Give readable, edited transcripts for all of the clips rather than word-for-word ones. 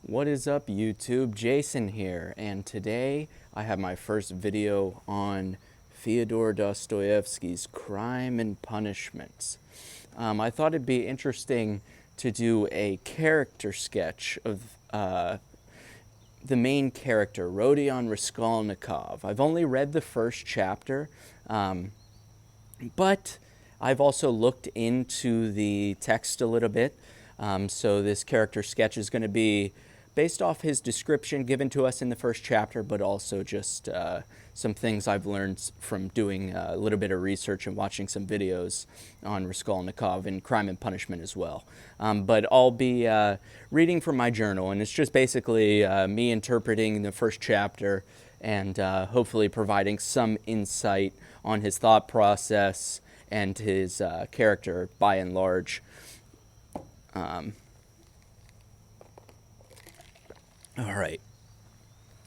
What is up, YouTube? Jason here, and today I have my first video on Fyodor Dostoevsky's Crime and Punishment. I thought it'd be interesting to do a character sketch of the main character, Rodion Raskolnikov. I've only read the first chapter, but I've also looked into the text a little bit. So this character sketch is going to be based off his description given to us in the first chapter, but also just some things I've learned from doing a little bit of research and watching some videos on Raskolnikov and Crime and Punishment as well. But I'll be reading from my journal, and it's just basically me interpreting the first chapter and hopefully providing some insight on his thought process and his character by and large. All right,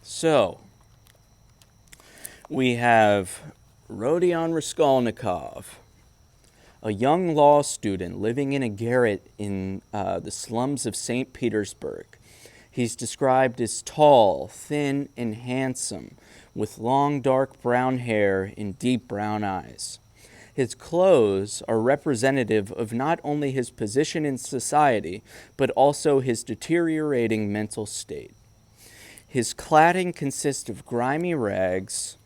so we have Rodion Raskolnikov, a young law student living in a garret in the slums of St. Petersburg. He's described as tall, thin, and handsome, with long dark brown hair and deep brown eyes. His clothes are representative of not only his position in society, but also his deteriorating mental state. His cladding consists of grimy rags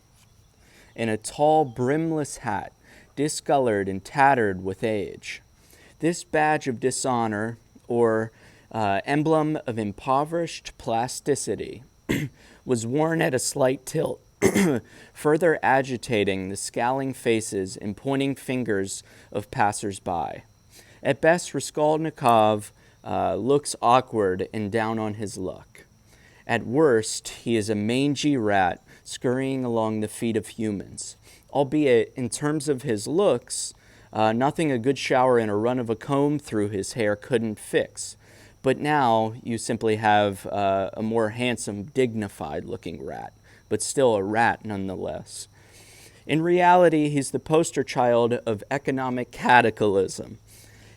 and a tall, brimless hat, discolored and tattered with age. This badge of dishonor, or emblem of impoverished plasticity, was worn at a slight tilt, further agitating the scowling faces and pointing fingers of passers-by. At best, Raskolnikov looks awkward and down on his luck. At worst, he is a mangy rat scurrying along the feet of humans, albeit in terms of his looks, nothing a good shower and a run of a comb through his hair couldn't fix. But now you simply have a more handsome, dignified-looking rat, but still a rat nonetheless. In reality, he's the poster child of economic cataclysm.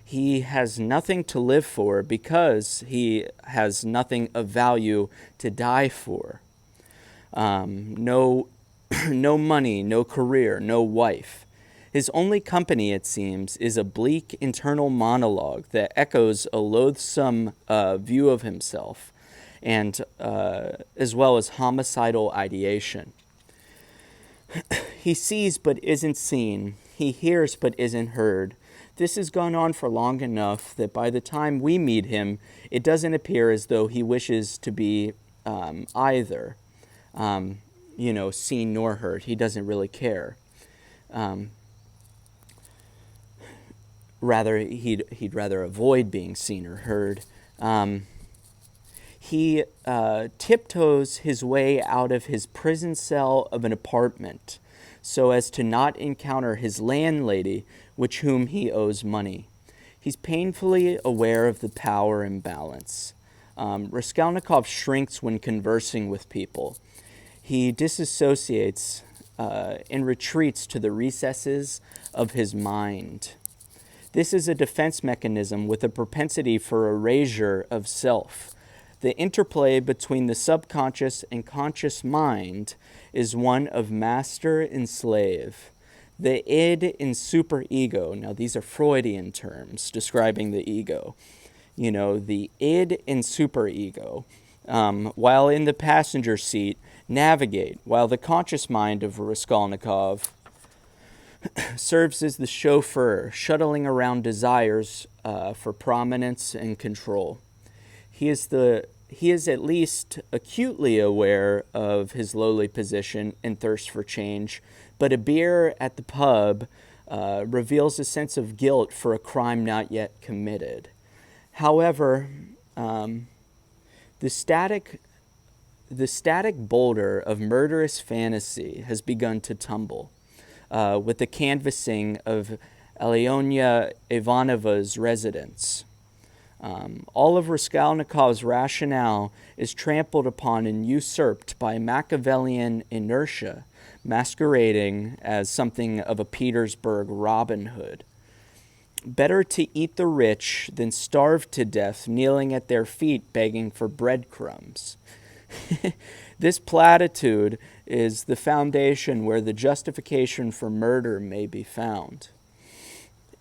He has nothing to live for because he has nothing of value to die for. No money, no career, no wife. His only company, it seems, is a bleak internal monologue that echoes a loathsome view of himself, and as well as homicidal ideation. He sees but isn't seen. He hears but isn't heard. This has gone on for long enough that by the time we meet him, it doesn't appear as though he wishes to be either, seen nor heard. He doesn't really care. Rather, he'd rather avoid being seen or heard. He tiptoes his way out of his prison cell of an apartment so as to not encounter his landlady, whom he owes money. He's painfully aware of the power imbalance. Raskolnikov shrinks when conversing with people. He disassociates and retreats to the recesses of his mind. This is a defense mechanism with a propensity for erasure of self. The interplay between the subconscious and conscious mind is one of master and slave. The id and superego, now these are Freudian terms describing the ego. The id and superego, while in the passenger seat, navigate, while the conscious mind of Raskolnikov serves as the chauffeur, shuttling around desires for prominence and control. He is at least acutely aware of his lowly position and thirst for change, but a beer at the pub reveals a sense of guilt for a crime not yet committed. However, the static boulder of murderous fantasy has begun to tumble with the canvassing of Alyona Ivanova's residence. All of Raskolnikov's rationale is trampled upon and usurped by Machiavellian inertia, masquerading as something of a Petersburg Robin Hood. Better to eat the rich than starve to death, kneeling at their feet begging for breadcrumbs. This platitude is the foundation where the justification for murder may be found.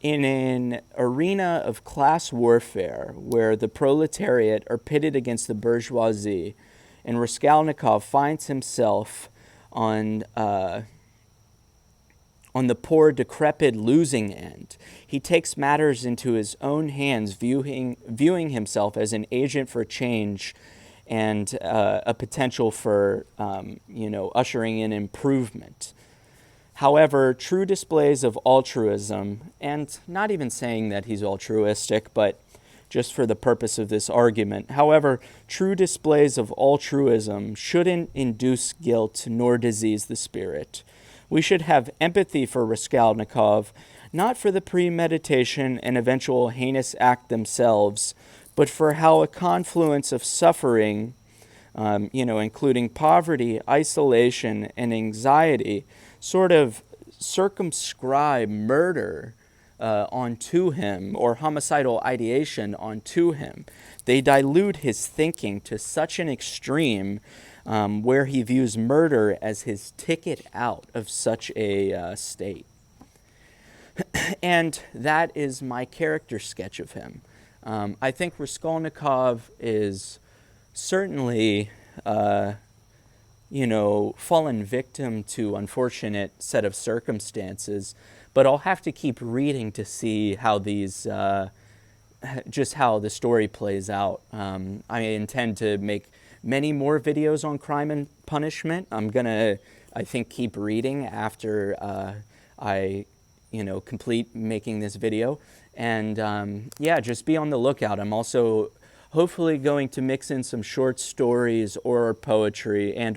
In an arena of class warfare where the proletariat are pitted against the bourgeoisie, and Raskolnikov finds himself on the poor, decrepit losing end, he takes matters into his own hands, viewing himself as an agent for change and a potential for, ushering in improvement. However, true displays of altruism, and not even saying that he's altruistic, but just for the purpose of this argument, however, true displays of altruism shouldn't induce guilt nor disease the spirit. We should have empathy for Raskolnikov, not for the premeditation and eventual heinous act themselves, but for how a confluence of suffering, including poverty, isolation, and anxiety, sort of circumscribe murder onto him, or homicidal ideation onto him. They dilute his thinking to such an extreme where he views murder as his ticket out of such a state. And that is my character sketch of him. I think Raskolnikov is certainly, fallen victim to unfortunate set of circumstances, but I'll have to keep reading to see how these, just how the story plays out. I intend to make many more videos on crime and punishment. I'm gonna, I think, keep reading after I complete making this video. And just be on the lookout. I'm also hopefully going to mix in some short stories or poetry in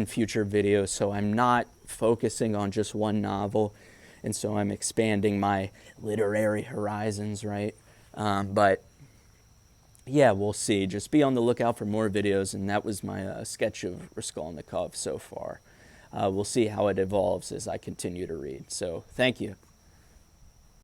future videos. So I'm not focusing on just one novel. And so I'm expanding my literary horizons, right? But yeah, we'll see. Just be on the lookout for more videos. And that was my sketch of Raskolnikov so far. We'll see how it evolves as I continue to read. So thank you.